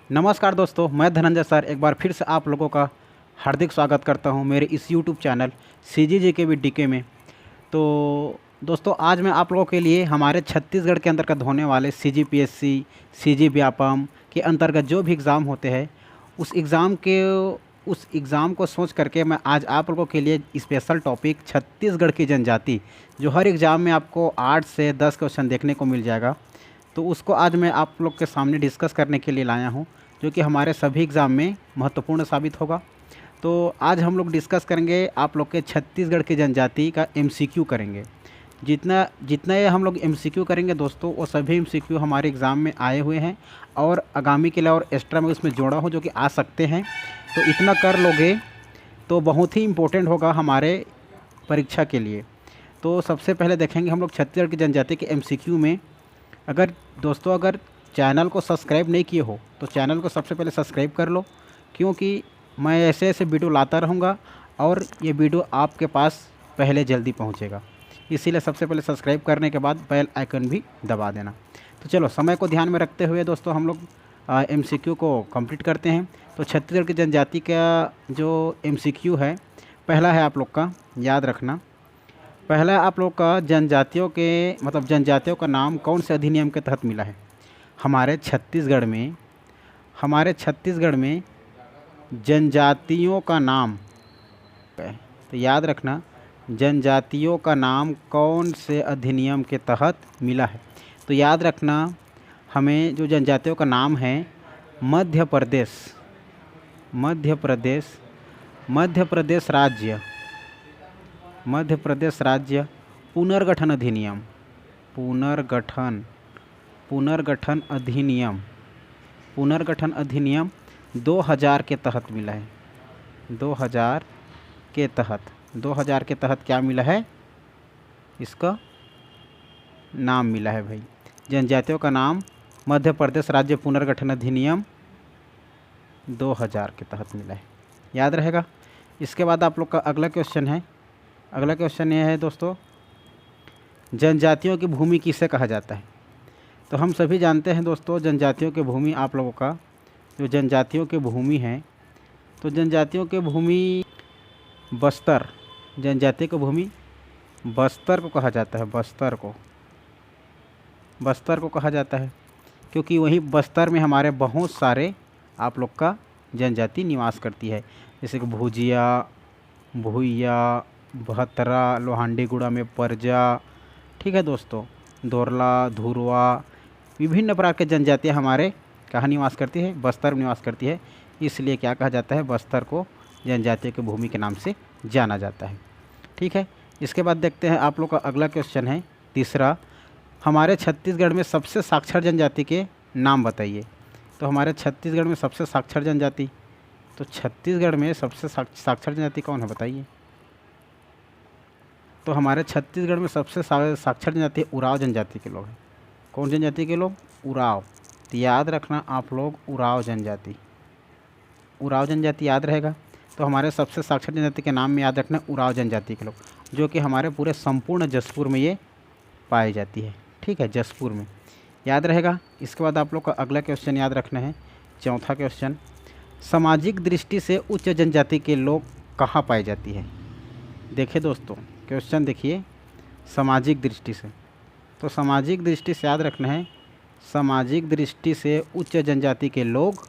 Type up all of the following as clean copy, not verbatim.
नमस्कार दोस्तों, मैं धनंजय सर एक बार फिर से आप लोगों का हार्दिक स्वागत करता हूं मेरे इस यूट्यूब चैनल सीजीजे के भी डीके में। तो दोस्तों, आज मैं आप लोगों के लिए हमारे छत्तीसगढ़ के अंतर्गत होने वाले सीजीपीएससी, सीजी व्यापम के अंतर्गत जो भी एग्ज़ाम होते हैं उस एग्ज़ाम को सोच करके मैं आज आप लोगों के लिए स्पेशल टॉपिक छत्तीसगढ़ की जनजाति, जो हर एग्ज़ाम में आपको 8 से 10 क्वेश्चन देखने को मिल जाएगा, तो उसको आज मैं आप लोग के सामने डिस्कस करने के लिए लाया हूँ, जो कि हमारे सभी एग्ज़ाम में महत्वपूर्ण साबित होगा। तो आज हम लोग डिस्कस करेंगे आप लोग के छत्तीसगढ़ की जनजाति का एमसीक्यू करेंगे। जितना जितना ये हम लोग एमसीक्यू करेंगे दोस्तों, वो सभी एमसीक्यू हमारे एग्ज़ाम में आए हुए हैं और आगामी के लिए और एक्स्ट्रा में उसमें जोड़ा हो जो कि आ सकते हैं। तो इतना कर लोगे तो बहुत ही इम्पोर्टेंट होगा हमारे परीक्षा के लिए। तो सबसे पहले देखेंगे हम लोग छत्तीसगढ़ की जनजाति के एमसीक्यू में। अगर चैनल को सब्सक्राइब नहीं किए हो तो चैनल को सबसे पहले सब्सक्राइब कर लो, क्योंकि मैं ऐसे ऐसे वीडियो लाता रहूँगा और ये वीडियो आपके पास पहले जल्दी पहुँचेगा। इसीलिए सबसे पहले सब्सक्राइब करने के बाद बेल आइकन भी दबा देना। तो चलो, समय को ध्यान में रखते हुए दोस्तों हम लोग एमसीक्यू को कंप्लीट करते हैं। तो छत्तीसगढ़ की जनजाति का जो एमसीक्यू है, पहला है आप लोग का, याद रखना, पहला आप लोग का जनजातियों का नाम कौन से अधिनियम के तहत मिला है। हमारे छत्तीसगढ़ में जनजातियों का नाम है। तो याद रखना, जनजातियों का नाम कौन से अधिनियम के तहत मिला है। तो याद रखना, हमें जो जनजातियों का नाम है, मध्य प्रदेश राज्य पुनर्गठन अधिनियम 2000 के तहत मिला है। 2000 के तहत क्या मिला है, इसका नाम मिला है भाई। जनजातियों का नाम मध्य प्रदेश राज्य पुनर्गठन अधिनियम 2000 के तहत मिला है, याद रहेगा। इसके बाद आप लोग का अगला क्वेश्चन ये है दोस्तों, जनजातियों की भूमि किसे कहा जाता है। तो हम सभी जानते हैं दोस्तों, जनजातियों की भूमि, आप लोगों का जो जनजातियों की भूमि है, तो जनजातियों की भूमि बस्तर, जनजाति की भूमि बस्तर को कहा जाता है। बस्तर को कहा जाता है क्योंकि वहीं बस्तर में हमारे बहुत सारे आप लोग का जनजाति निवास करती है, जैसे कि भुजिया, भुइया, भतरा, लोहांडीगुड़ा में परजा, ठीक है दोस्तों, दोरला, धुरवा, विभिन्न प्रकार के जनजातियाँ हमारे कहाँ निवास करती है, बस्तर में निवास करती है। इसलिए क्या कहा जाता है, बस्तर को जनजातियों की भूमि के नाम से जाना जाता है, ठीक है। इसके बाद देखते हैं आप लोग का अगला क्वेश्चन है, तीसरा, हमारे छत्तीसगढ़ में सबसे साक्षर जनजाति के नाम बताइए। तो हमारे छत्तीसगढ़ में सबसे साक्षर जनजाति, तो छत्तीसगढ़ में सबसे साक्षर जनजाति कौन है बताइए। तो हमारे छत्तीसगढ़ में सबसे साक्षर जनजाति उराव जनजाति के लोग हैं। कौन जनजाति के लोग, उराव। तो याद रखना आप लोग, उराव जनजाति याद रहेगा। तो हमारे सबसे साक्षर जनजाति के नाम में याद रखना उराव जनजाति के लोग, जो कि हमारे पूरे संपूर्ण जसपुर में ये पाई जाती है, ठीक है, जसपुर में, याद रहेगा। इसके बाद आप लोग का अगला क्वेश्चन याद रखना है, चौथा क्वेश्चन, सामाजिक दृष्टि से उच्च जनजाति के लोग कहाँ पाई जाती है। देखिए दोस्तों, क्वेश्चन देखिए, सामाजिक दृष्टि से, तो सामाजिक दृष्टि से याद रखना है, सामाजिक दृष्टि से उच्च जनजाति के लोग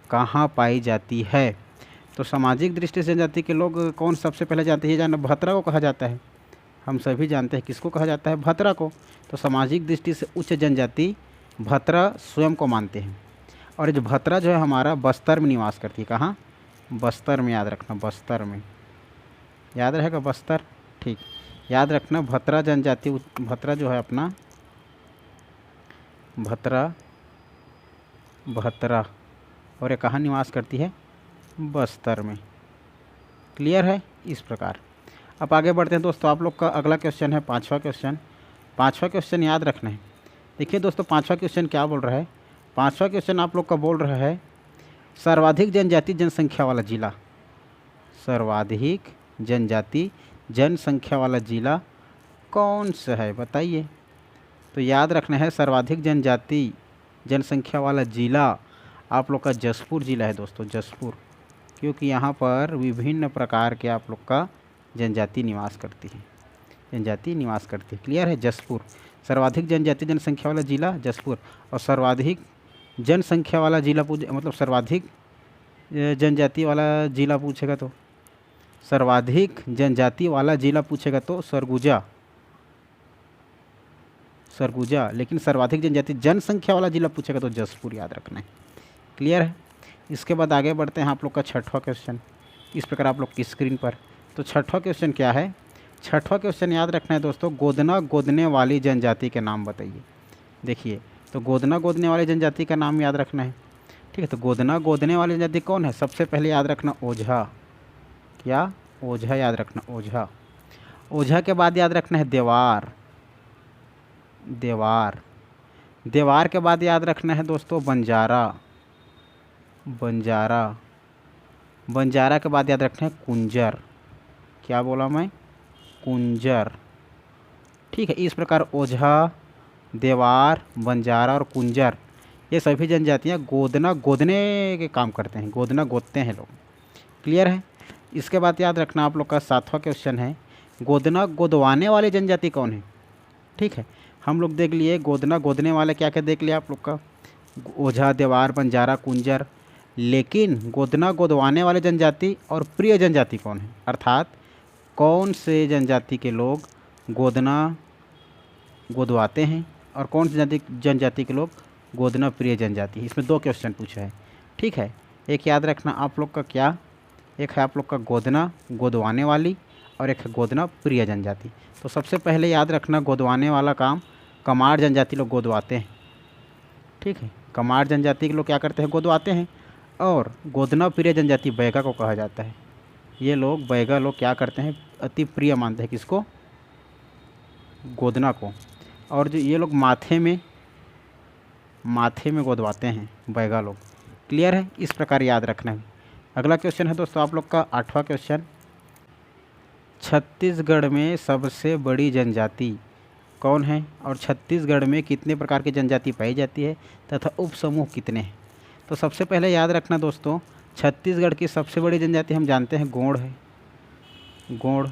कहाँ पाई जाती है। तो सामाजिक दृष्टि से जनजाति के लोग कौन सबसे पहले जाती है जाना, भतरा को कहा जाता है। हम सभी जानते हैं किसको कहा जाता है, भतरा को। तो सामाजिक दृष्टि से उच्च जनजाति भतरा स्वयं को मानते हैं। और जो भतरा जो है हमारा बस्तर में निवास करती है, कहाँ, बस्तर में, याद रखना, बस्तर में, याद रहेगा, बस्तर, ठीक, याद रखना। भतरा जनजाति, भतरा जो है अपना, भतरा और ये कहाँ निवास करती है, बस्तर में, क्लियर है। इस प्रकार अब आगे बढ़ते हैं दोस्तों। आप लोग का अगला क्वेश्चन है पांचवा क्वेश्चन याद रखना है। देखिए दोस्तों, पांचवा क्वेश्चन क्या बोल रहा है, पांचवा क्वेश्चन आप लोग का बोल रहा है, सर्वाधिक जनजाति जनसंख्या वाला जिला, सर्वाधिक जनजाति जनसंख्या वाला जिला कौन सा है बताइए। तो याद रखना है, सर्वाधिक जनजाति जनसंख्या वाला जिला आप लोग का जसपुर ज़िला है दोस्तों, जसपुर, क्योंकि यहाँ पर विभिन्न प्रकार के आप लोग का जनजाति निवास करती है, जनजाति निवास करती है। क्लियर है? जसपुर सर्वाधिक जनजाति जनसंख्या वाला जिला जसपुर, और सर्वाधिक जनसंख्या वाला जिला मतलब सर्वाधिक जनजाति वाला जिला पूछेगा तो सर्वाधिक जनजाति वाला जिला पूछेगा तो सरगुजा, सरगुजा। लेकिन सर्वाधिक जनजाति जनसंख्या वाला जिला पूछेगा तो जसपुर, याद रखना है। क्लियर है? इसके बाद आगे बढ़ते हैं आप लोग का छठवां क्वेश्चन, इस प्रकार आप लोग की स्क्रीन पर। तो छठवां क्वेश्चन क्या है? छठवां क्वेश्चन याद रखना है दोस्तों, गोदना गोदने वाली जनजाति के नाम बताइए। देखिए, तो गोदना गोदने वाली जनजाति का नाम याद रखना है। ठीक है, तो गोदना गोदने वाली जनजाति कौन है? सबसे पहले याद रखना ओझा। क्या? ओझा याद रखना, ओझा। ओझा के बाद याद रखना है देवार, देवार। देवार के बाद याद रखना है दोस्तों बंजारा, बंजारा। बंजारा के बाद याद रखना है कुंजर। क्या बोला मैं? कुंजर। ठीक है, इस प्रकार ओझा, देवार, बंजारा और कुंजर, ये सभी जनजातियाँ गोदना गोदने के काम करते हैं, गोदना गोदते हैं लोग। क्लियर है? इसके बाद याद रखना आप लोग का सातवां क्वेश्चन है, गोदना गोदवाने वाली जनजाति कौन है? ठीक है, हम लोग देख लिए गोदना गोदने वाले क्या क्या देख लिया आप लोग का, ओझा, देवार, बंजारा, कुंजर। लेकिन गोदना गोदवाने वाले जनजाति और प्रिय जनजाति कौन है? अर्थात कौन से जनजाति के लोग गोदना गोदवाते हैं और कौन सी जनजाति के लोग गोदना प्रिय जनजाति? इसमें दो क्वेश्चन पूछा है। ठीक है, एक याद रखना आप लोग का क्या, एक है आप लोग का गोदना गोदवाने वाली और एक है गोदना प्रिय जनजाति। तो सबसे पहले याद रखना गोदवाने वाला काम कमार जनजाति लोग गोदवाते हैं। ठीक है, कमार जनजाति के लोग क्या करते हैं? गोदवाते हैं। और गोदना प्रिय जनजाति बैगा को कहा जाता है। ये लोग बैगा लोग क्या करते हैं? अति प्रिय मानते हैं किसको? गोदना को। और जो ये लोग माथे में गोदवाते हैं बैगा लोग। क्लियर है? इस प्रकार याद रखना है। अगला क्वेश्चन है दोस्तों आप लोग का आठवां क्वेश्चन, छत्तीसगढ़ में सबसे बड़ी जनजाति कौन है और छत्तीसगढ़ में कितने प्रकार की जनजाति पाई जाती है तथा उप समूह कितने हैं? तो सबसे पहले याद रखना दोस्तों, छत्तीसगढ़ की सबसे बड़ी जनजाति हम जानते हैं गोंड है, गोंड।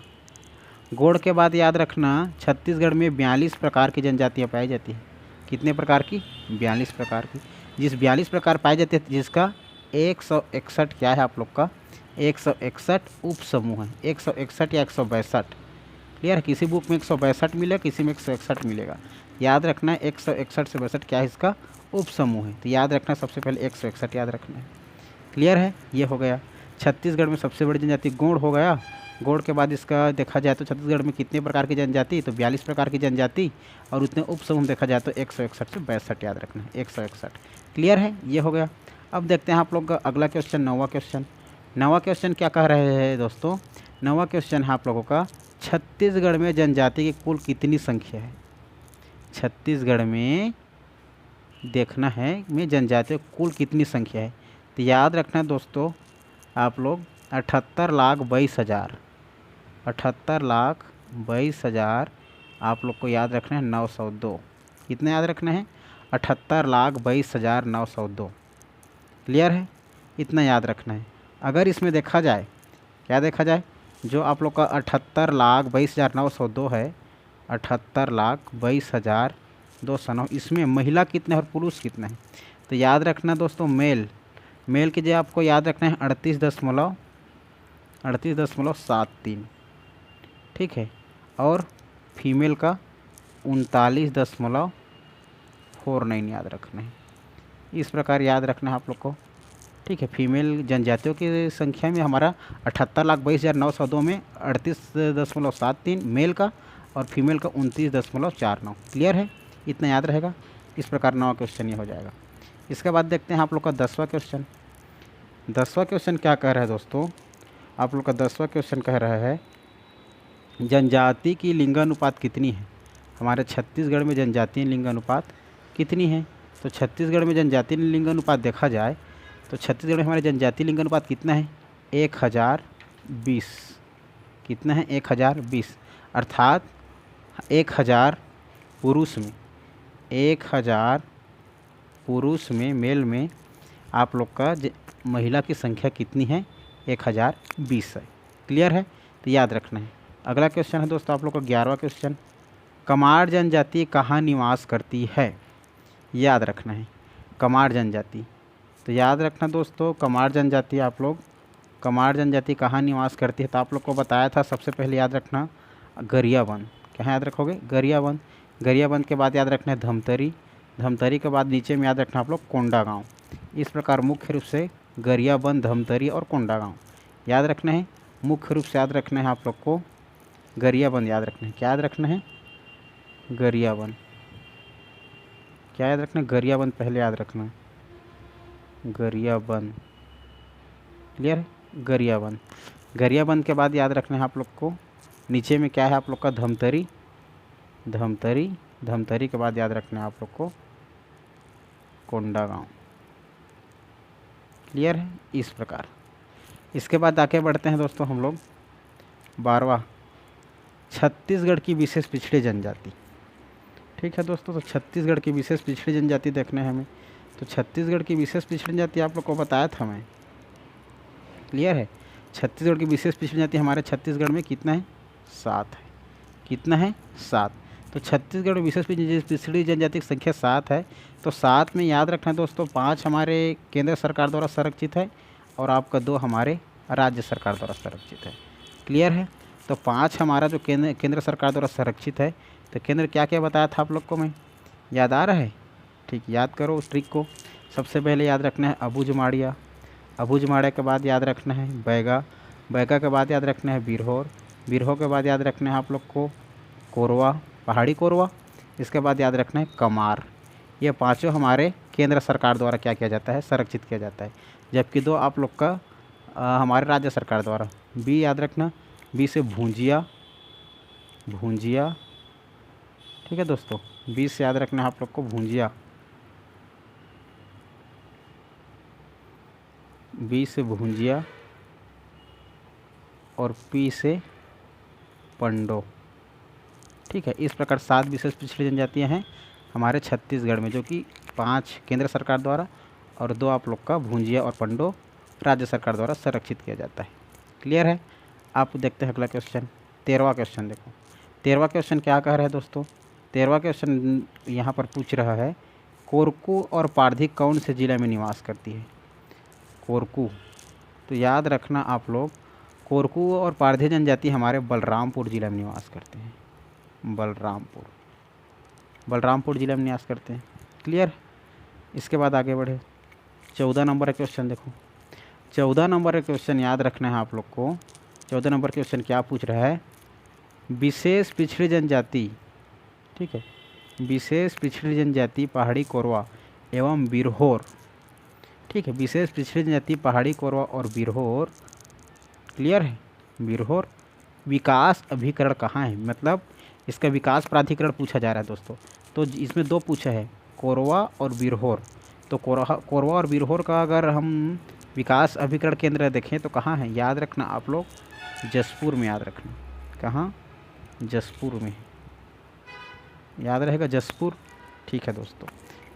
गोंड के बाद याद रखना छत्तीसगढ़ में 42 प्रकार की जनजातियाँ पाई जाती हैं। कितने प्रकार की? 42 प्रकार की। जिस 42 प्रकार पाई जाती है जिसका 161 क्या है आप लोग का? 161 उप समूह है, 161 या 162। क्लियर है? किसी बुक में 162 मिलेगा, किसी में 161 मिलेगा। याद रखना है 161 से 62 क्या है? इसका उप समूह है। तो याद रखना सबसे पहले 161 याद रखना है। क्लियर है? ये हो गया। छत्तीसगढ़ में सबसे बड़ी जनजाति गोंड हो गया। गोंड के बाद इसका देखा जाए तो छत्तीसगढ़ में कितने प्रकार की जनजाति? तो 42 प्रकार की जनजाति और उतने उप समूह देखा जाए तो 161 से 62 याद रखना है, 161। क्लियर है? ये हो गया। अब देखते हैं आप लोग का अगला क्वेश्चन, नौवां क्वेश्चन। नौवां क्वेश्चन क्या कह रहे हैं दोस्तों? नौवां क्वेश्चन है आप लोगों का, छत्तीसगढ़ में जनजाति की कुल कितनी संख्या है? छत्तीसगढ़ में देखना है में जनजाति कुल कितनी संख्या है। तो याद रखना है दोस्तों आप लोग 78,22,000, 78,22,000 आप लोग को याद रखना है 902। कितना याद रखना है? 78,22,902। क्लियर है? इतना याद रखना है। अगर इसमें देखा जाए, क्या देखा जाए? जो आप लोग का 78,22,902 है, 78,22,209, इसमें महिला कितने और पुरुष कितने हैं? तो याद रखना दोस्तों मेल के जो आपको याद रखना है 38.73। ठीक है, और फीमेल का 39.49 याद रखना है। इस प्रकार याद रखना है आप लोग को। ठीक है, फीमेल जनजातियों की संख्या में हमारा 78,22,902 में 38.73 मेल का और फीमेल का 29.49। क्लियर है? इतना याद रहेगा। इस प्रकार 9वां क्वेश्चन ये हो जाएगा। इसके बाद देखते हैं आप लोग का 10वां क्वेश्चन। 10वां क्वेश्चन क्या कह रहा है दोस्तों? आप लोग का 10वां क्वेश्चन कह रहा है जनजाति की लिंगानुपात कितनी है? हमारे छत्तीसगढ़ में जनजातीय लिंगानुपात कितनी है? तो छत्तीसगढ़ में जनजातीय लिंगानुपात देखा जाए तो छत्तीसगढ़ में हमारे जनजातीय लिंगानुपात कितना है? 1020। कितना है? 1020। अर्थात 1000 पुरुष में, 1000 पुरुष में मेल में आप लोग का महिला की संख्या कितनी है, 1020 है। क्लियर है, तो याद रखना है। अगला क्वेश्चन है दोस्तों आप लोग का 11वां क्वेश्चन, कमार जनजाति कहाँ निवास करती है, याद रखना है। कमार जनजाति, तो याद रखना दोस्तों, कमार जनजाति आप लोग, कमार जनजाति कहाँ निवास करती है, तो आप लोग को बताया था सबसे पहले याद रखना गरियाबंद। कहाँ याद रखोगे, गरियाबंद। गरियाबंद के बाद याद रखना है धमतरी। धमतरी के बाद नीचे में याद रखना आप लोग कोंडागांव। इस प्रकार मुख्य रूप से गरियाबंद, धमतरी और कोंडागांव याद रखना है। मुख्य रूप से याद रखना है आप लोग को गरियाबंद याद रखना है। क्या याद रखना है, गरियाबंद। क्या याद रखना है, गरियाबंद पहले याद रखना है, गरियाबंद। क्लियर है, गरियाबंद। गरियाबंद के बाद याद रखना है आप लोग को नीचे में क्या है आप लोग का धमतरी। धमतरी, धमतरी के बाद याद रखना है आप लोग को कोंडागांव। क्लियर है, इस प्रकार। इसके बाद आगे बढ़ते हैं दोस्तों हम लोग 12वां, छत्तीसगढ़ की विशेष पिछड़ी जनजाति। ठीक है दोस्तों, तो छत्तीसगढ़ की विशेष पिछड़ी जनजाति देखना है हमें। तो छत्तीसगढ़ की विशेष पिछड़ी जनजाति आप लोग को बताया था मैं। क्लियर है, छत्तीसगढ़ की विशेष पिछड़ी जनजाति हमारे छत्तीसगढ़ में कितना है, 7 है। कितना है, 7। तो छत्तीसगढ़ में विशेष पिछड़ी जनजाति की संख्या 7 है। तो 7 में याद रखना दोस्तों 5 हमारे केंद्र सरकार द्वारा संरक्षित है और आपका 2 हमारे राज्य सरकार द्वारा संरक्षित है। क्लियर है, तो 5 हमारा जो केंद्र सरकार द्वारा संरक्षित है। तो केंद्र क्या क्या बताया था आप लोग को मैं, याद आ रहा है, ठीक, याद करो उस ट्रिक को। सबसे पहले याद रखना है अबूझमाड़िया। अबूझमाड़िया के बाद याद रखना है बैगा। बैगा के बाद याद रखना है बिरहोर। बिरहोर के बाद याद रखना है आप लोग को कोरवा, पहाड़ी कोरवा। इसके बाद याद रखना है कमार। ये पांचों हमारे केंद्र सरकार द्वारा क्या किया जाता है, संरक्षित किया जाता है। जबकि 2 आप लोग का हमारे राज्य सरकार द्वारा। बी याद रखना, बी से भूंजिया, भूंजिया। ठीक है दोस्तों, बी से याद रखना है आप लोग को भूंजिया। बी से भूंजिया और पी से पंडो। ठीक है, इस प्रकार 7 विशेष पिछड़ी जनजातियाँ हैं हमारे छत्तीसगढ़ में, जो कि 5 केंद्र सरकार द्वारा और 2 आप लोग का भूंजिया और पंडो राज्य सरकार द्वारा संरक्षित किया जाता है। क्लियर है, आप देखते हैं अगला क्वेश्चन, 13वां क्वेश्चन देखो। 13वां क्वेश्चन क्या कह रहा है दोस्तों, 13वां क्वेश्चन यहाँ पर पूछ रहा है कोरकू और पारधी कौन से जिले में निवास करती है। कोरकू, तो याद रखना आप लोग कोरकू और पारधी जनजाति हमारे बलरामपुर जिले में निवास करते हैं। बलरामपुर, बलरामपुर जिले में निवास करते हैं। क्लियर, इसके बाद आगे बढ़े 14 नंबर का क्वेश्चन देखो। 14 नंबर का क्वेश्चन याद रखना है आप लोग को। 14 नंबर क्वेश्चन क्या पूछ रहा है, विशेष पिछड़ी जनजाति। ठीक है, विशेष पिछड़ी जनजाति पहाड़ी कोरवा एवं बिरहोर। ठीक है, विशेष पिछड़ी जनजाति पहाड़ी कोरवा और बिरहोर। क्लियर है, बिरहोर विकास अभिकरण कहाँ है, मतलब इसका विकास प्राधिकरण पूछा जा रहा है दोस्तों। तो इसमें 2 पूछा है, कोरवा और बिरहोर। तो कोरवा और बिरहोर का अगर हम विकास अभिकरण केंद्र देखें तो कहाँ है, याद रखना आप लोग जसपुर में। याद रखना कहाँ, जसपुर में, याद रहेगा जसपुर। ठीक है दोस्तों,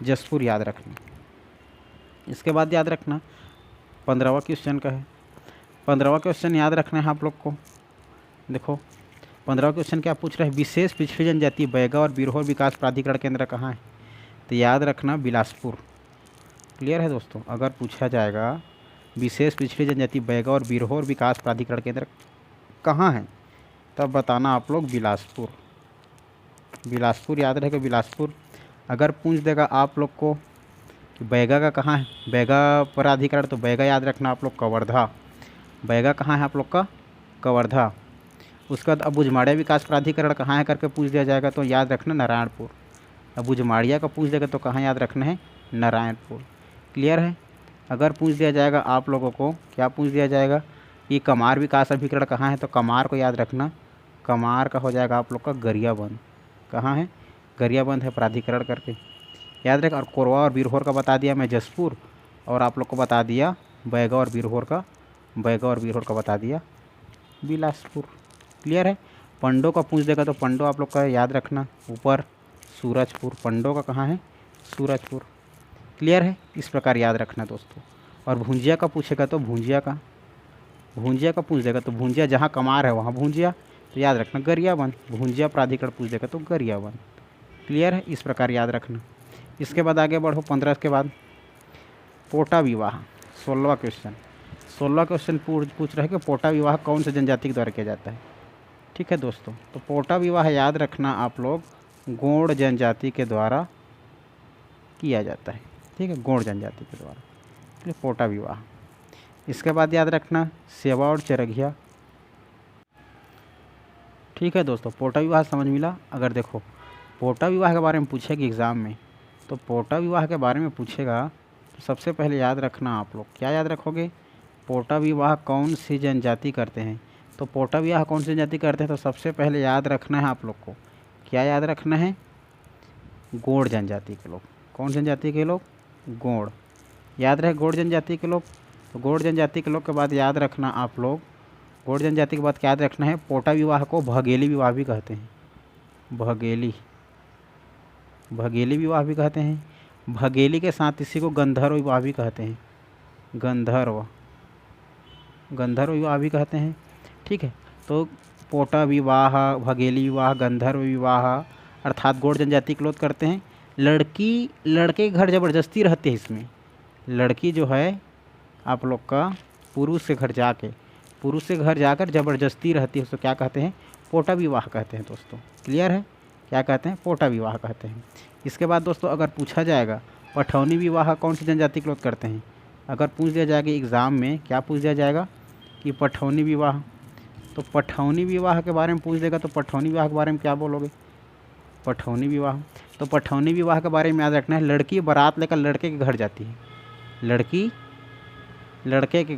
जसपुर याद रखना। इसके बाद याद रखना 15वां क्वेश्चन का है। 15वां क्वेश्चन याद रखना है आप लोग को। देखो 15वां क्वेश्चन क्या पूछ रहा है, विशेष पिछड़ी जनजाति बैगा और बिरहोर विकास प्राधिकरण केंद्र कहाँ है, तो याद रखना बिलासपुर। क्लियर है दोस्तों, अगर पूछा जाएगा विशेष पिछड़ी जनजाति बैगा और बिरहोर विकास प्राधिकरण केंद्र कहाँ है, तब बताना आप लोग बिलासपुर। बिलासपुर याद रहेगा, बिलासपुर। अगर पूछ देगा आप लोग को कि बैगा का कहाँ है, बैगा प्राधिकरण, तो बैगा याद रखना आप लोग कवर्धा। बैगा कहाँ है आप लोग का, कवर्धा। उसके बाद अबूझमाड़िया विकास प्राधिकरण कहाँ है करके पूछ दिया जाएगा तो याद रखना नारायणपुर। अबूझमाड़िया का पूछ देगा तो कहाँ याद रखना है, नारायणपुर। क्लियर है, अगर पूछ दिया जाएगा आप लोगों को, क्या पूछ दिया जाएगा कि कमार विकास अभिकरण कहाँ है, तो कमार को याद रखना, कमार का हो जाएगा आप लोग का गरियाबंद। कहाँ है, गरियाबंद है प्राधिकरण करके याद रखें। और कोरवा और बिरहोर का बता दिया मैं जसपुर, और आप लोग को बता दिया बैगा और बिरहोर का, बैगा और बिरहोर का बता दिया बिलासपुर। क्लियर है, पंडो का पूछ देगा तो पंडो आप लोग का याद रखना ऊपर सूरजपुर। पंडो का कहाँ है, सूरजपुर। क्लियर है, इस प्रकार याद रखना दोस्तों। और भुंजिया का पूछेगा तो भुंजिया का पूछ देगा तो भुंजिया जहाँ कमार है वहाँ भुंजिया, तो याद रखना गरियाबंद। भुंजिया प्राधिकरण पूछ देगा तो गरियाबंद। क्लियर है, इस प्रकार याद रखना। इसके बाद आगे बढ़ो 15 के बाद पोटा विवाह। 16वां क्वेश्चन पूछ रहे कि पोटा विवाह कौन से जनजाति के द्वारा किया जाता है। ठीक है दोस्तों, तो पोटा विवाह याद रखना आप लोग गोंड जनजाति के द्वारा किया जाता है। ठीक है, गोंड जनजाति के द्वारा, ठीक है, पोटा विवाह। इसके बाद याद रखना सेवा और चरघिया। ठीक है दोस्तों, पोटा विवाह समझ मिला। अगर देखो पोटा विवाह के बारे में पूछेगी एग्ज़ाम में, तो पोटा विवाह के बारे में पूछेगा तो सबसे पहले याद रखना आप लोग, क्या याद रखोगे, पोटा विवाह कौन सी जनजाति करते हैं। तो पोटा विवाह कौन सी जनजाति करते हैं, तो सबसे पहले याद रखना है आप लोग को, क्या याद रखना है, गोंड जनजाति के लोग। कौन जनजाति के लोग, गोंड। याद रहे गोंड जनजाति के लोग। तो गोंड जनजाति के लोग के बाद याद रखना आप लोग, गोंड जनजाति के बाद क्या याद रखना है, पोटा विवाह को भगेली विवाह भी कहते हैं। भगेली विवाह भी कहते हैं। भगेली के साथ इसी को गंधर्व विवाह भी कहते हैं। गंधर्व विवाह भी कहते हैं। ठीक है, तो पोटा विवाह, भगेली विवाह, गंधर्व विवाह अर्थात गोंड जनजाति के लोग करते हैं। लड़की लड़के के घर ज़बरदस्ती रहते हैं इसमें। लड़की जो है आप लोग का पुरुष के घर जाकर ज़बरदस्ती रहती है, उसको क्या कहते हैं, पोटा विवाह कहते हैं दोस्तों। क्लियर है, क्या कहते हैं, पोटा विवाह कहते हैं। इसके बाद दोस्तों अगर पूछा जाएगा पठौनी विवाह कौन सी जनजाति के लोग करते हैं, अगर पूछ दिया जाएगा एग्ज़ाम में, क्या पूछ दिया जाएगा कि पठौनी विवाह, तो पठौनी विवाह के बारे में पूछ देगा तो पठौनी विवाह के बारे में क्या बोलोगे, पठौनी विवाह। तो पठौनी विवाह के बारे में याद रखना है, लड़की बारात लेकर लड़के के घर जाती है। लड़की लड़के के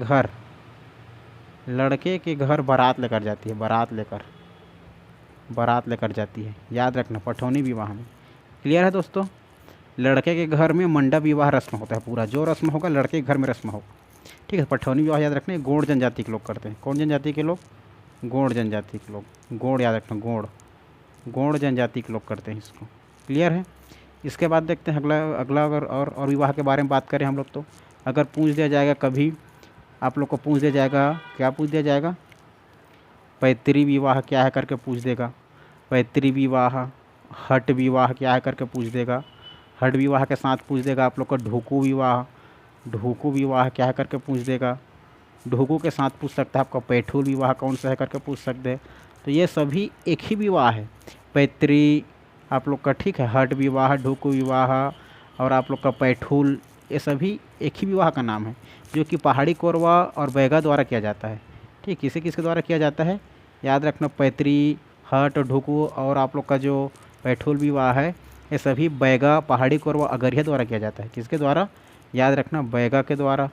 घर बारात लेकर जाती है, बारात लेकर जाती है, याद रखना पठौनी विवाह में। क्लियर है दोस्तों, लड़के के घर में मंडप विवाह रस्म होता है, पूरा जो रस्म होगा लड़के के घर में रस्म होगा। ठीक है, पठौनी विवाह याद रखना गोंड जनजाति के लोग करते हैं। कौन जनजाति के लोग, गोंड जनजाति के लोग। गोंड याद रखना, गोंड जनजाति के लोग करते हैं इसको। क्लियर है, इसके बाद देखते हैं अगला अगर और विवाह के बारे में बात करें हम लोग, तो अगर पूछ दिया जाएगा कभी आप लोग को पूछ दिया जाएगा, क्या पूछ दिया जाएगा, पैतृ विवाह क्या है करके पूछ देगा। पैतृ विवाह, हट विवाह क्या है करके पूछ देगा। हट विवाह के साथ पूछ देगा आप लोग को ढोकू विवाह क्या है करके पूछ देगा। ढोकू के साथ पूछ सकता है आपका पैठूल विवाह कौन सा है करके पूछ सकते हैं। तो ये सभी एक ही विवाह है, पैतृ आप लोग का, ठीक है, हट विवाह, ढोकू विवाह और आप लोग का पैठूल, ये सभी एक ही विवाह का नाम है, जो कि पहाड़ी कोरवा और बैगा द्वारा किया जाता है। ठीक, किसके द्वारा किया जाता है, याद रखना पैतृ, हट, ढोकू और आप लोग का जो पैठूल विवाह है, ये सभी बैगा, पहाड़ी कोरवा, अगरिया द्वारा किया जाता है। किसके द्वारा, याद रखना बैगा के द्वारा।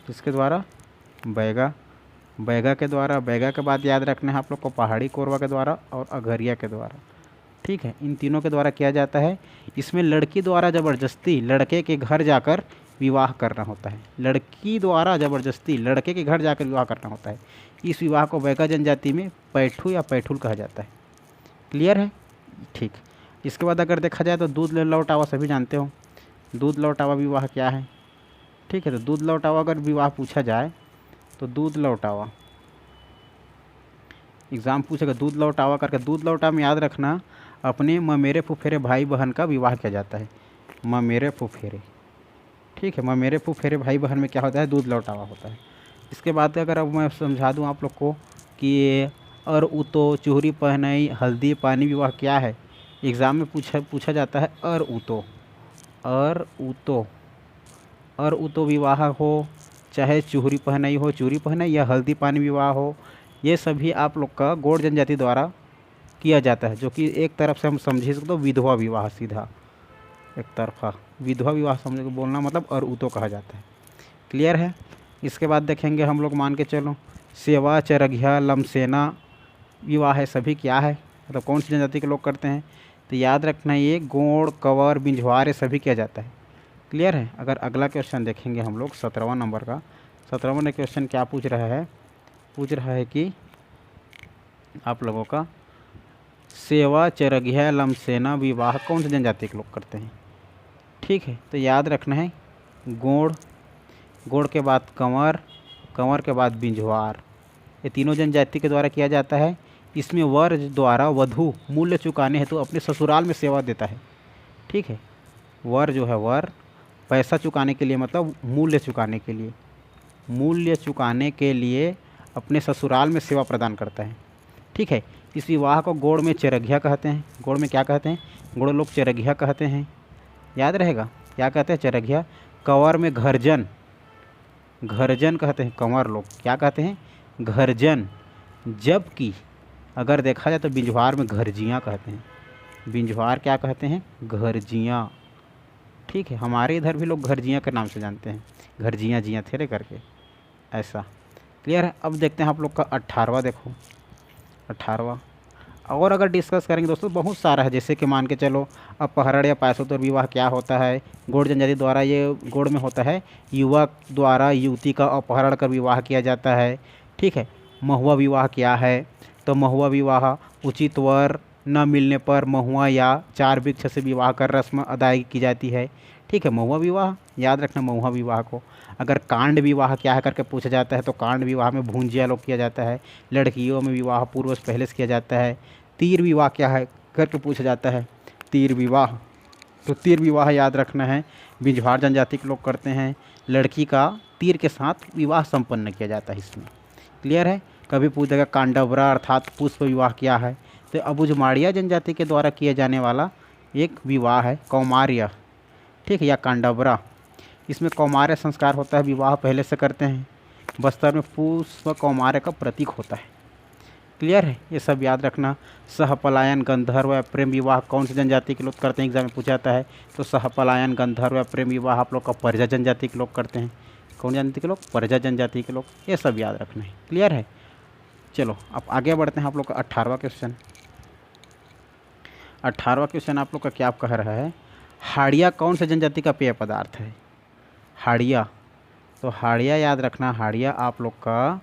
किसके द्वारा, बैगा के द्वारा। बैगा के बाद याद रखना है आप लोग को पहाड़ी कोरवा के द्वारा और अगरिया के द्वारा। ठीक है, इन तीनों के द्वारा किया जाता है। इसमें लड़की द्वारा ज़बरदस्ती लड़के के घर जाकर विवाह करना होता है। लड़की द्वारा ज़बरदस्ती लड़के के घर जाकर विवाह करना होता है। इस विवाह को बैगा जनजाति में पैठू या पैठूल कहा जाता है। क्लियर है, ठीक। इसके बाद अगर देखा जाए तो दूध लौटावा सभी जानते हो, दूध लौटावा विवाह क्या है। ठीक है, तो दूध लौटावा अगर विवाह पूछा जाए तो दूध लौटावा एग्ज़ाम पूछेगा दूध लौटावा करके। दूध लौटा में याद रखना अपने ममेरे फुफेरे भाई बहन का विवाह किया जाता है, ममेरे फुफेरे। ठीक है, ममेरे फुफेरे भाई बहन में क्या होता है, दूध लौटावा होता है। इसके बाद अगर अब मैं समझा दूं आप लोग को कि और उतो, चूहरी पहनाई, हल्दी पानी विवाह क्या है। एग्ज़ाम में पूछा जाता है और उतो विवाह हो, चाहे चूहरी पहनाई हो, चूहरी पहनाई या हल्दी पानी विवाह हो, ये सभी आप लोग का गोंड जनजाति द्वारा किया जाता है, जो कि एक तरफ से हम समझे सकते तो विधवा विवाह, सीधा एक तरफा विधवा विवाह समझ के बोलना मतलब और उतो कहा जाता है। क्लियर है, इसके बाद देखेंगे हम लोग, मान के चलो सेवा, चरघिया, लमसेना विवाह है, सभी क्या है, मतलब कौन सी जनजाति के लोग करते हैं। तो याद रखना ये गोंड, कंवर, बिंझवार ये सभी किया जाता है। क्लियर है। अगर अगला क्वेश्चन देखेंगे हम लोग 17वां नंबर का, 17वां क्वेश्चन क्या पूछ रहा है कि आप लोगों का सेवा, चरघिया, लमसेना विवाह कौन सी जनजाति के लोग करते हैं। ठीक है, तो याद रखना है गोंड, गोंड के बाद कंवर, कंवर के बाद बिंझवार, ये तीनों जनजाति के द्वारा किया जाता है। इसमें वर द्वारा वधु मूल्य चुकाने हेतु अपने ससुराल में सेवा देता है। ठीक है, वर जो है वर पैसा चुकाने के लिए, मतलब मूल्य चुकाने के लिए, मूल्य चुकाने के लिए अपने ससुराल में सेवा प्रदान करता है। ठीक है, इस विवाह को गोड़ में चरघिया कहते हैं। गोड़ में क्या कहते हैं? गोड़ लोग चरघिया कहते हैं, याद रहेगा। क्या कहते हैं? चरघिया। कंवर में घरजन, घरजन कहते हैं कंवर लोग। क्या कहते हैं? घरजन। जबकि अगर देखा जाए तो बिंझवार में घरजियाँ कहते हैं। बिंझवार क्या कहते हैं? घरजियाँ। ठीक है, हमारे इधर भी लोग घरजियाँ के नाम से जानते हैं, घरजियाँ जियाँ थेरे करके, ऐसा। क्लियर है। अब देखते हैं आप लोग का 18वां, देखो 18वां। और अगर डिस्कस करेंगे दोस्तों बहुत सारा है, जैसे कि मान के चलो अपहरण या पाशुत्तर विवाह क्या होता है। गौड़ जनजाति द्वारा, ये गौड़ में होता है, युवक द्वारा युवती का अपहरण कर विवाह किया जाता है। ठीक है, महुआ विवाह क्या है? तो महुआ विवाह उचित वर न मिलने पर महुआ या चार वृक्ष से विवाह कर रस्म अदायगी की जाती है। ठीक है, महुआ विवाह, याद रखना महुआ विवाह को। अगर कांड विवाह क्या है करके पूछा जाता है तो कांड विवाह में भूंजिया लोग किया जाता है। लड़कियों में विवाह पूर्व से पहले से किया जाता है। तीर विवाह क्या है करके पूछा जाता है, तीर विवाह। तो तीर विवाह याद रखना है, बिंझवार जनजाति के लोग करते हैं। लड़की का तीर के साथ विवाह संपन्न किया जाता है इसमें। क्लियर है। कभी पूछेगा कांडवरा अर्थात पुष्प विवाह क्या है? तो अबुझमाड़िया जनजाति के द्वारा किया जाने वाला एक विवाह है कौमार्य। ठीक है, या कांडवरा। इसमें कौमार्य संस्कार होता है, विवाह पहले से करते हैं। बस्तर में पुष्प कौमार्य का प्रतीक होता है। क्लियर है, ये सब याद रखना। सहपलायन, गंधर्व या प्रेम विवाह कौन सी जनजाति के लोग करते हैं, एग्जाम में पूछा जाता है। तो सहपलायन, गंधर्व या प्रेम विवाह आप लोग का परिजा जनजाति के लोग करते हैं। कौन जनजाति के लोग? परिजा जनजाति के लोग। ये सब याद रखना है। क्लियर है। चलो अब आगे बढ़ते हैं। आप लोग का 18वां क्वेश्चन। 18वां क्वेश्चन आप लोग का क्या कह रहा है? हाड़िया कौन से जनजाति का पेय पदार्थ है? हाड़िया, तो हाड़िया याद रखना, हाड़िया आप लोग का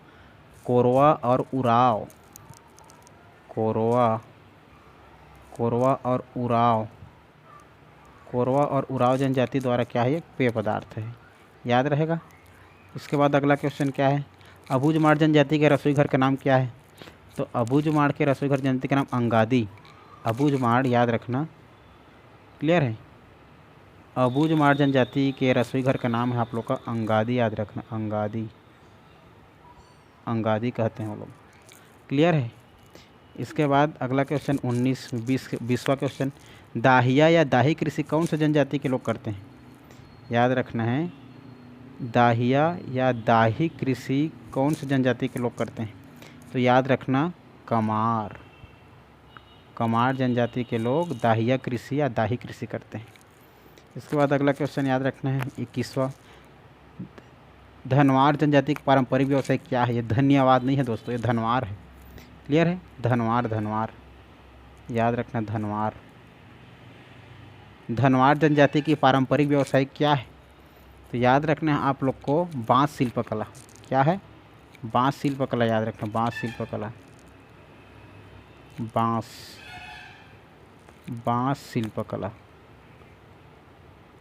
कोरवा और उराव, कोरवा, कोरवा और उराव, कोरवा और उराव जनजाति द्वारा क्या है? ये पेय पदार्थ है, याद रहेगा। इसके बाद अगला क्वेश्चन क्या है? अबुझमाड़ जनजाति के रसोई घर का नाम क्या है? तो अबुझमाड़ के रसोई घर जनजाति का नाम अंगादी। अबुझमाड़ याद रखना। क्लियर है। अबुझमाड़ जनजाति के रसोई घर का नाम है आप लोग का अंगादी, याद रखना, अंगादी, अंगादी कहते हैं वो लोग। क्लियर है। इसके बाद अगला क्वेश्चन 20वां क्वेश्चन। दाहिया या दाही कृषि कौन से जनजाति के लोग करते हैं? याद रखना है, दाहिया या दाही कृषि कौन से जनजाति के लोग करते हैं? तो याद रखना कमार, कमार जनजाति के लोग दाहिया कृषि या दाही कृषि करते हैं। इसके बाद अगला क्वेश्चन याद रखना है 21वां। धनवार जनजाति का पारंपरिक व्यवसाय क्या है? ये धन्यवाद नहीं है दोस्तों, ये धनवार है। क्लियर है। धनवार, धनवार याद रखना, धनवार। धनवार जनजाति की पारंपरिक व्यवसाय क्या है? तो याद रखना है आप लोग को बांस शिल्पकला। क्या है? बांस शिल्पकला, याद रखना, बांस शिल्पकला, बांस, बांस शिल्पकला।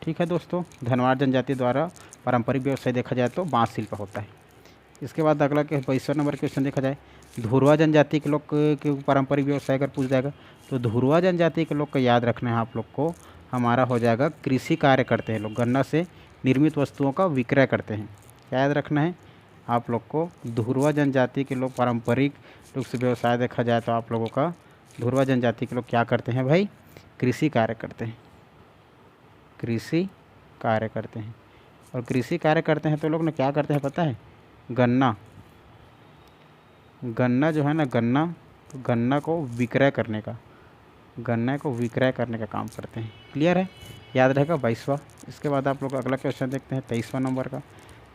ठीक है दोस्तों, धनवार जनजाति द्वारा पारंपरिक व्यवसाय देखा जाए तो बांस शिल्प होता है। इसके बाद अगला 22वां नंबर क्वेश्चन देखा जाए, धुरवा जनजाति के लोग के पारंपरिक व्यवसाय अगर पूछ जाएगा तो धुरवा जनजाति के लोग का याद रखना है आप लोग को, हमारा हो जाएगा कृषि कार्य करते हैं लोग, गन्ना से निर्मित वस्तुओं का विक्रय करते हैं। क्या याद रखना है आप लोग को? धुरवा जनजाति के लोग पारंपरिक रूप से व्यवसाय देखा जाए तो आप लोगों का धुरवा जनजाति के लोग क्या करते हैं भाई? कृषि कार्य करते हैं, कृषि कार्य करते हैं। और कृषि कार्य करते हैं तो लोग ना क्या करते हैं पता है? गन्ना, गन्ना जो है ना, गन्ना, तो गन्ना को विक्रय करने का, गन्ना को विक्रय करने का काम करते हैं। क्लियर है, याद रहेगा 22वां। इसके बाद आप लोग अगला क्वेश्चन देखते हैं 23वां नंबर का।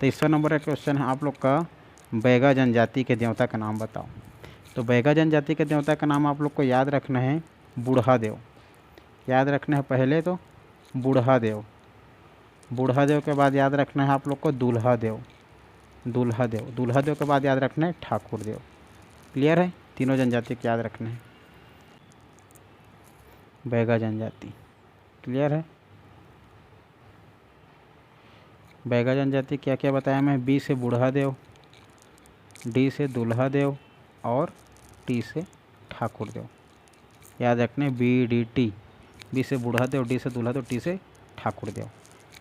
23वां नंबर का क्वेश्चन है आप लोग का, बैगा जनजाति के देवता का नाम बताओ। तो बैगा जनजाति के देवता का नाम आप लोग को याद रखना है बूढ़ा देव। याद रखना है पहले तो बूढ़ा देव, बूढ़ा देव के बाद याद रखना है आप लोग को दूल्हा देव, दूल्हा देव, दूल्हा देव के बाद याद रखना है ठाकुर देव। क्लियर है, तीनों जनजाति को याद रखना है, बैगा जनजाति। क्लियर है। बैगा जनजाति क्या क्या बताया मैं? बी से बूढ़ा देव, डी से दूल्हा देव और टी से ठाकुर देव। याद रखने बी डी टी, बी से बूढ़ा देव, डी से दूल्हा देव, टी से ठाकुर देव।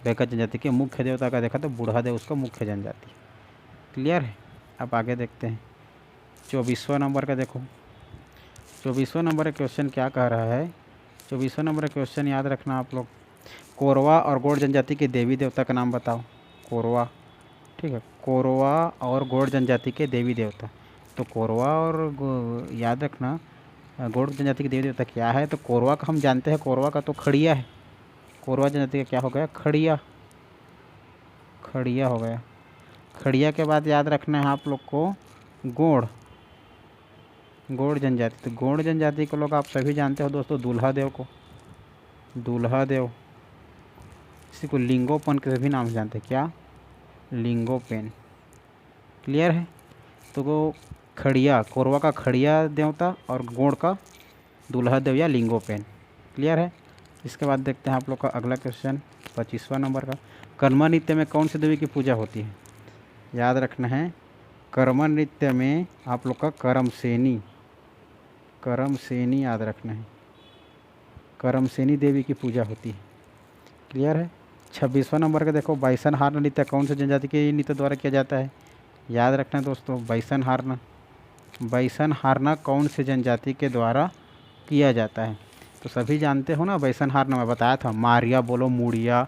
बैगा जनजाति के मुख्य देवता का देखा तो बूढ़ा देव उसका मुख्य जनजाति। क्लियर है? अब आगे देखते हैं 24वां नंबर का। देखो 24वां नंबर का क्वेश्चन क्या कह रहा है? 24वां नंबर का क्वेश्चन याद रखना आप लोग, कोरवा और गौड़ जनजाति के देवी देवता का नाम बताओ। कोरवा, ठीक है, कोरवा और गौड़ जनजाति के देवी देवता। तो कोरवा और याद रखना गौड़ जनजाति के देवी देवता क्या है? तो कोरवा का हम जानते हैं, कोरवा का तो खड़िया है। कोरवा जनजाति का क्या हो गया? खड़िया, खड़िया हो गया। खड़िया के बाद याद रखना है आप लोग को गौड़, गौड़ जनजाति। तो गौड़ जनजाति को लोग आप सभी जानते हो दोस्तों, दूल्हा देव को, दूल्हा देव। इसी को लिंगोपन के भी नाम से जानते हैं। क्या? लिंगोपेन। क्लियर है? तो वो खड़िया, कोरवा का खड़िया देवता और गौड़ का दूल्हा देव या लिंगोपेन। क्लियर है? इसके बाद देखते हैं आप लोग का अगला क्वेश्चन 25वां नंबर का, कर्मा नृत्य में कौन सी देवी की पूजा होती है? याद रखना है कर्मा नृत्य में आप लोग का करमसेनी, करमसेनी याद रखना है, करमसेनी देवी की पूजा होती है। क्लियर है? 26वां नंबर का देखो, बाइसन हारना नृत्य कौन से जनजाति के नृत्य द्वारा किया जाता है? याद रखना दोस्तों बाइसन हारना, बाइसन हारना कौन से जनजाति के द्वारा किया जाता है? तो सभी जानते हो ना बाइसन हारना, मैं बताया था, मारिया बोलो, मुड़िया,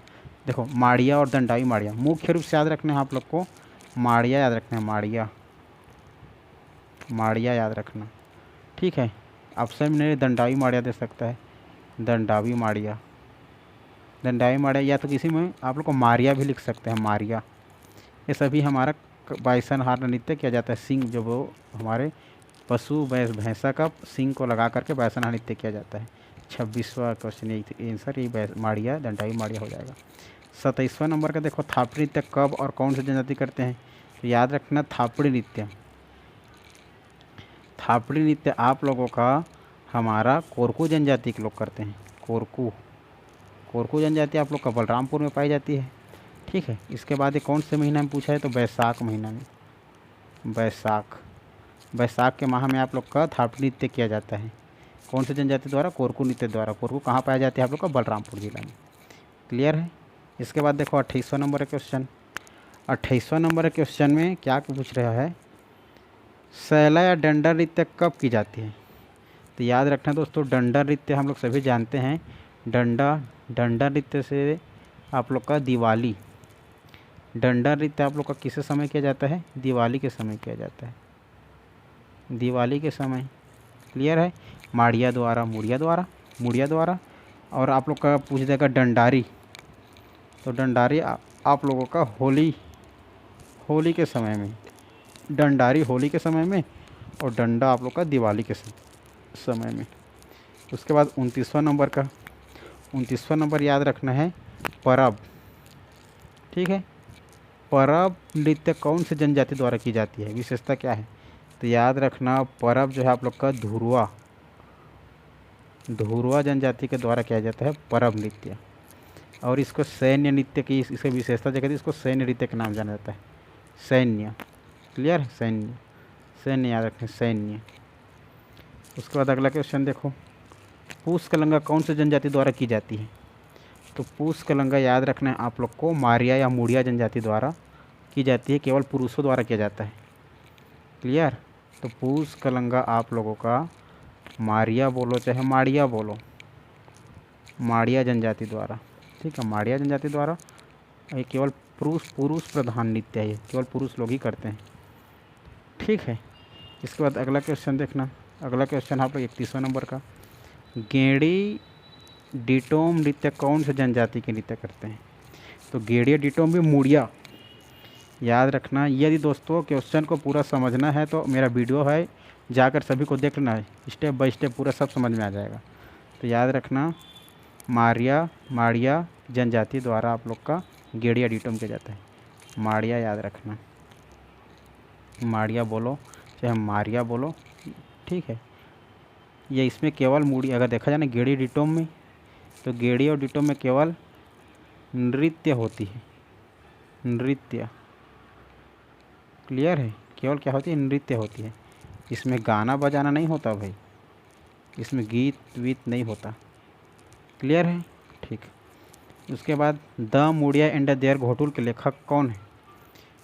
देखो माड़िया और दंडाई माड़िया। मुख्य रूप से याद रखना है आप लोग को, माड़िया याद रखना है, माड़िया, माड़िया याद रखना। ठीक है? ऑप्शन में दंडाई माड़िया दे सकता है, दंडावी माड़िया, दंडाई माड़िया, या तो किसी में आप लोग को मारिया भी लिख सकते हैं, मारिया। ये सभी हमारा बाइसन हारना नृत्य किया जाता है। सिंग जो वो हमारे पशु भैंसा का सिंग को लगा करके बाइसन हारना नृत्य किया जाता है। 26वां क्वेश्चन यही आंसर, यही माड़िया, दंडाई माड़िया हो जाएगा। 27वां नंबर का देखो, थापड़ी नृत्य कब और कौन सी जनजाति करते हैं? तो याद रखना थापड़ी नृत्य, थापड़ी नृत्य आप लोगों का हमारा कोरकू जनजाति के लोग करते हैं। कोरकू, कोरकू जनजाति आप लोग का बलरामपुर में पाई जाती है। ठीक है? इसके बाद ये कौन से महीना में पूछा है? तो बैसाख महीना में, बैसाख, बैसाख के माह में आप लोग का थापड़ी नृत्य किया जाता है। कौन से जनजाति द्वारा? कोरकू नृत्य द्वारा। कोरकू कहाँ पाया जाती है आप लोग का? बलरामपुर जिला में। क्लियर है? इसके बाद देखो 28वां नंबर का क्वेश्चन, 28वां नंबर के क्वेश्चन में क्या पूछ रहा है? सैला या डंडा नृत्य कब की जाती है? तो याद रखना दोस्तों, डंडा नृत्य हम लोग सभी जानते हैं, डंडा, डंडा नृत्य से आप लोग का दिवाली, डंडा नृत्य आप लोग का किस समय किया जाता है? दिवाली के समय किया जाता है, दिवाली के समय। क्लियर है? माड़िया द्वारा, मुड़िया द्वारा, मुड़िया द्वारा। और आप लोग का पूछ देगा डंडारी, तो डंडारी आप लोगों का होली, होली के समय में, डंडारी होली के समय में, और डंडा आप लोग का दिवाली के समय में। उसके बाद 29वां नंबर का, 29वां नंबर याद रखना है परब। ठीक है? परब नृत्य कौन से जनजाति द्वारा की जाती है? विशेषता क्या है? तो याद रखना परब जो है आप लोग का धुरवा, धुरवा जनजाति के द्वारा किया जाता है परब नृत्य। और इसको सैन्य नृत्य की इसे विशेषता जगह थी, इसको सैन्य नृत्य के नाम जाना जाता है, सैन्य। क्लियर है? सैन्य, सैन्य याद रखें, सैन्य। उसके बाद अगला क्वेश्चन देखो, पूस कलंगा कौन से जनजाति द्वारा की जाती है? तो पूस कलंगा याद रखना है आप लोग को मारिया या मुड़िया जनजाति द्वारा की जाती है, केवल पुरुषों द्वारा किया जाता है। क्लियर? तो पूस कलंगा आप लोगों का मारिया बोलो चाहे माड़िया बोलो, माड़िया जनजाति द्वारा। ठीक है? माड़िया जनजाति द्वारा। ये केवल पुरुष प्रधान नृत्य है, ये केवल पुरुष लोग ही करते हैं। ठीक है? इसके बाद अगला क्वेश्चन देखना, अगला क्वेश्चन आप लोग 31वां नंबर का, गेड़ी डिटोम नृत्य कौन से जनजाति के नृत्य करते हैं? तो गेड़िया डिटोम भी मुड़िया। याद रखना, यदि दोस्तों क्वेश्चन को पूरा समझना है तो मेरा वीडियो है, जाकर सभी को देख लेना है, स्टेप बाय स्टेप पूरा सब समझ में आ जाएगा। तो याद रखना मारिया, माड़िया जनजाति द्वारा आप लोग का गेड़िया डिटोम किया जाता है। माड़िया याद रखना, माड़िया बोलो चाहे मारिया बोलो। ठीक है? ये इसमें केवल मूड़ी, अगर देखा जाए ना गेड़ी डिटोम में, तो गेड़ी और डिटोम में केवल नृत्य होती है, नृत्य। क्लियर है? केवल क्या होती है? नृत्य होती है। इसमें गाना बजाना नहीं होता भाई, इसमें गीत वीत नहीं होता। क्लियर है? ठीक। उसके बाद the Muria and their Ghotul के लेखक कौन है?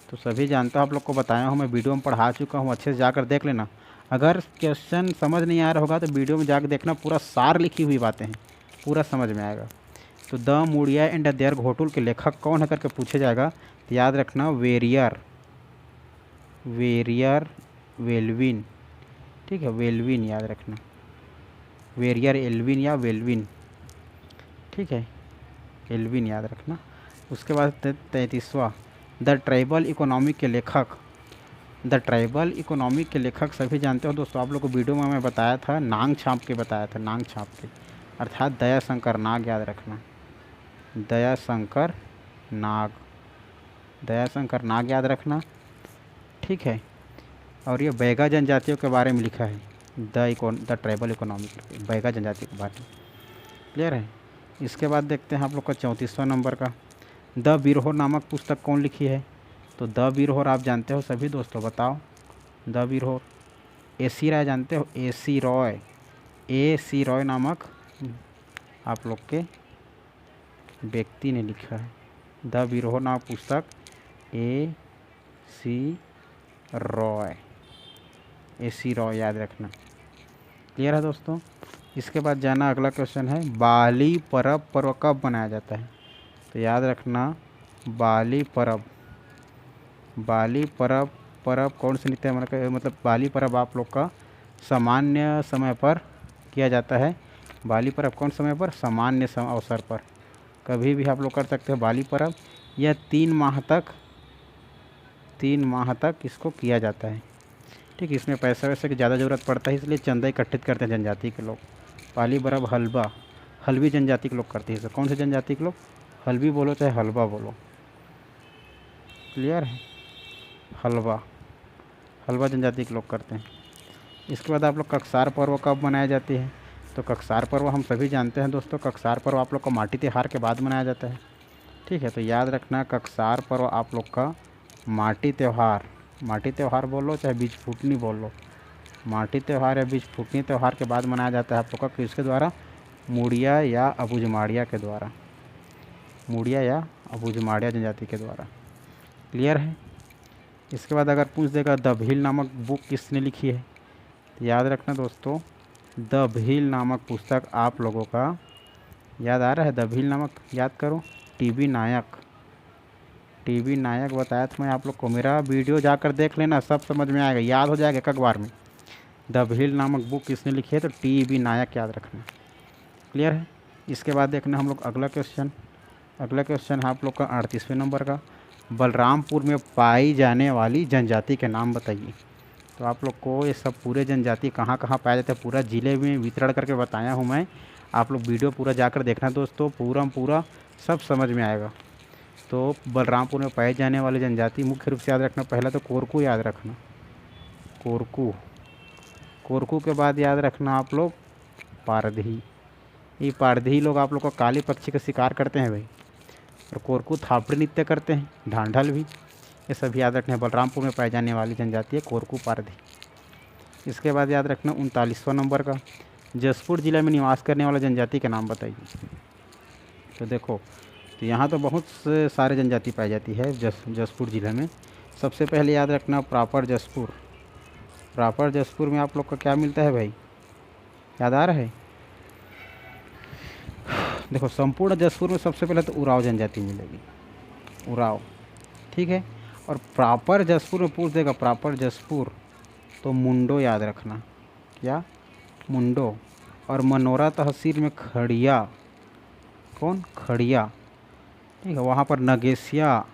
तो सभी जानता हूँ, आप लोग को बताया हूँ, मैं वीडियो में पढ़ा चुका हूँ, अच्छे से जाकर देख लेना। अगर क्वेश्चन समझ नहीं आ रहा होगा तो वीडियो में जाकर देखना, पूरा सार लिखी हुई बातें हैं, पूरा समझ में आएगा। तो the Muria and their Ghotul के लेखक कौन है करके पूछा जाएगा, तो याद रखना वेरियर वेल्विन। ठीक है, वेल्विन याद रखना, वेरियर एल्विन या वेल्विन। ठीक है, एल्विन याद रखना। उसके बाद 33वां, द ट्राइबल इकोनॉमी के लेखक। द ट्राइबल इकोनॉमी के लेखक सभी जानते हो दोस्तों, आप लोग को वीडियो में मैं बताया था, नांग छाप के बताया था, नांग छाप के, अर्थात दयाशंकर नाग याद रखना, दयाशंकर नाग, दयाशंकर नाग याद रखना। ठीक है, और ये बैगा जनजातियों के बारे में लिखा है, द ट्राइबल इकोनॉमी, बैगा जनजाति के बारे में। क्लियर है? इसके बाद देखते हैं आप लोग का 34वां नंबर का, द बिरहोर नामक पुस्तक कौन लिखी है? तो द बिरहोर आप जानते हो सभी दोस्तों, बताओ। द बिरहोर AC रॉय जानते हो? AC रॉय नामक आप लोग के व्यक्ति ने लिखा है। द बिरहोर नामक पुस्तक AC रॉय याद रखना। क्लियर है दोस्तों? इसके बाद जाना, अगला क्वेश्चन है, बाली पर्व कब मनाया जाता है? तो याद रखना, बाली पर्व कौन से नृत्य मतलब बाली पर्व आप लोग का सामान्य समय पर किया जाता है। बाली पर्व कौन समय पर? सामान्य अवसर पर, कभी भी आप लोग कर सकते हो बाली पर्व। यह 3 माह तक इसको किया जाता है। ठीक, इसमें पैसा वैसे की ज़्यादा ज़रूरत पड़ता है, इसलिए चंदा इकट्ठित करते हैं जनजाति के लोग। बाली पर्व हल्बी जनजाति के लोग करते हैं। कौन से जनजाति के लोग? हल्बी बोलो चाहे हलवा बोलो। क्लियर है? हलवा जनजाति के लोग करते हैं। इसके बाद आप लोग कक्सार पर्व कब मनाई जाती है? तो कक्सार पर्व हम सभी जानते हैं दोस्तों, कक्सार पर्व आप लोग का माटी त्यौहार के बाद मनाया जाता है। ठीक है, तो याद रखना, कक्सार पर्व आप लोग का माटी त्यौहार बोल लो चाहे बीज फूटनी बोल लो, माटी त्यौहार या बीज फूटनी त्यौहार के बाद मनाया जाता है आप लोग का। किसके द्वारा? मुड़िया या अबुझमाड़िया के द्वारा, मुड़िया या अबुझमाड़िया जनजाति के द्वारा। क्लियर है? इसके बाद अगर पूछ देगा द भील नामक बुक किसने लिखी है, तो याद रखना दोस्तों, द भील नामक पुस्तक आप लोगों का याद आ रहा है? द भील नामक याद करो, टीबी नायक बताया था मैं आप लोग को, मेरा वीडियो जाकर देख लेना, सब समझ में आएगा, याद हो जाएगा एक बार में। द भील नामक बुक किसने लिखी है? तो टीबी नायक याद रखना। क्लियर है? इसके बाद देखना हम लोग अगला क्वेश्चन है आप लोग का 38वें नंबर का, बलरामपुर में पाई जाने वाली जनजाति के नाम बताइए। तो आप लोग को ये सब पूरे जनजाति कहाँ कहाँ पाए जाते हैं पूरा ज़िले में वितरण करके बताया हूँ मैं, आप लोग वीडियो पूरा जाकर देखना दोस्तों, पूरा सब समझ में आएगा। तो बलरामपुर में पाई जाने वाली जनजाति मुख्य रूप से याद रखना, पहला तो कोरकू याद रखना, कोरकू के बाद याद रखना आप लोग पारधी। ये पारधी लोग आप लोग को काली पक्षी का शिकार करते हैं भाई, और कोरकू थापड़ी नृत्य करते हैं, ढांढल भी, ये सब याद रखना है। बलरामपुर में पाई जाने वाली जनजाति है कोरकू पारधी। इसके बाद याद रखना 39वां नंबर का, जसपुर जिला में निवास करने वाला जनजाति के नाम बताइए। तो देखो, तो यहाँ तो बहुत सारे जनजाति पाई जाती है जसपुर जिले में। सबसे पहले याद रखना प्रॉपर जसपुर में आप लोग का क्या मिलता है भाई, याद आ रहा है? देखो, संपूर्ण जसपुर में सबसे पहले तो उराव जनजाति मिलेगी, उराव। ठीक है, और प्रॉपर जसपुर में पूछ देगा प्रॉपर जसपुर, तो मुंडो याद रखना, क्या? मुंडो। और मनोरा तहसील में खड़िया, कौन? खड़िया। ठीक है, वहाँ पर नगेसिया,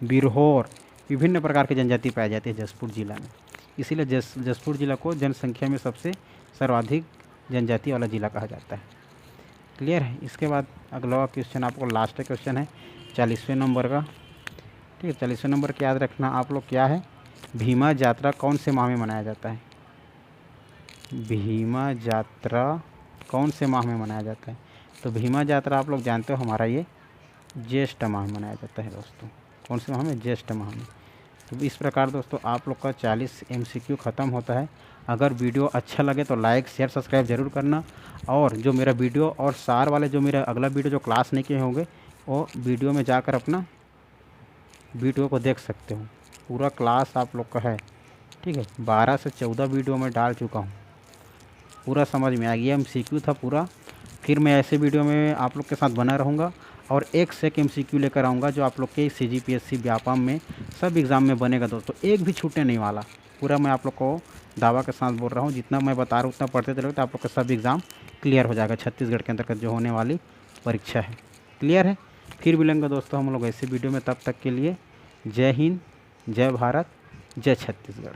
बिरहोर, विभिन्न प्रकार की जनजाति पाई जाती है जसपुर जिला में, इसीलिए जसपुर जिला को जनसंख्या में सबसे सर्वाधिक जनजाति वाला जिला कहा जाता है। क्लियर है? इसके बाद अगला क्वेश्चन आपको लास्ट क्वेश्चन है 40वें नंबर का। ठीक है, 40वें नंबर का याद रखना आप लोग, क्या है? भीमा यात्रा कौन से माह में मनाया जाता है? भीमा यात्रा कौन से माह में मनाया जाता है? तो भीमा यात्रा आप लोग जानते हो हमारा ये ज्येष्ठ माह में मनाया जाता है दोस्तों। कौन से माह में? ज्येष्ठ माह में। तो इस प्रकार दोस्तों आप लोग का 40 MCQ ख़त्म होता है। अगर वीडियो अच्छा लगे तो लाइक शेयर सब्सक्राइब ज़रूर करना, और जो मेरा वीडियो और सार वाले जो मेरा अगला वीडियो जो क्लास नहीं किए होंगे वो वीडियो में जाकर अपना वीडियो को देख सकते हो। पूरा क्लास आप लोग का है, ठीक है। 12 से 14 वीडियो में डाल चुका हूँ, पूरा समझ में आ गया। MCQ था पूरा। फिर मैं ऐसे वीडियो में आप लोग के साथ बना रहूँगा और एक से एक MCQ लेकर आऊँगा जो आप लोग के CGPSC व्यापम में सब एग्ज़ाम में बनेगा दोस्तों, एक भी छूटने नहीं वाला। पूरा मैं आप लोग को दावा के साथ बोल रहा हूँ, जितना मैं बता रहा हूँ उतना पढ़ते चलोगे तो आप लोग का सब एग्ज़ाम क्लियर हो जाएगा। छत्तीसगढ़ के अंतर्गत जो होने वाली परीक्षा है, क्लियर है। फिर मिलेंगे दोस्तों हम लोग ऐसे वीडियो में, तब तक के लिए जय हिंद, जय भारत, जय छत्तीसगढ़।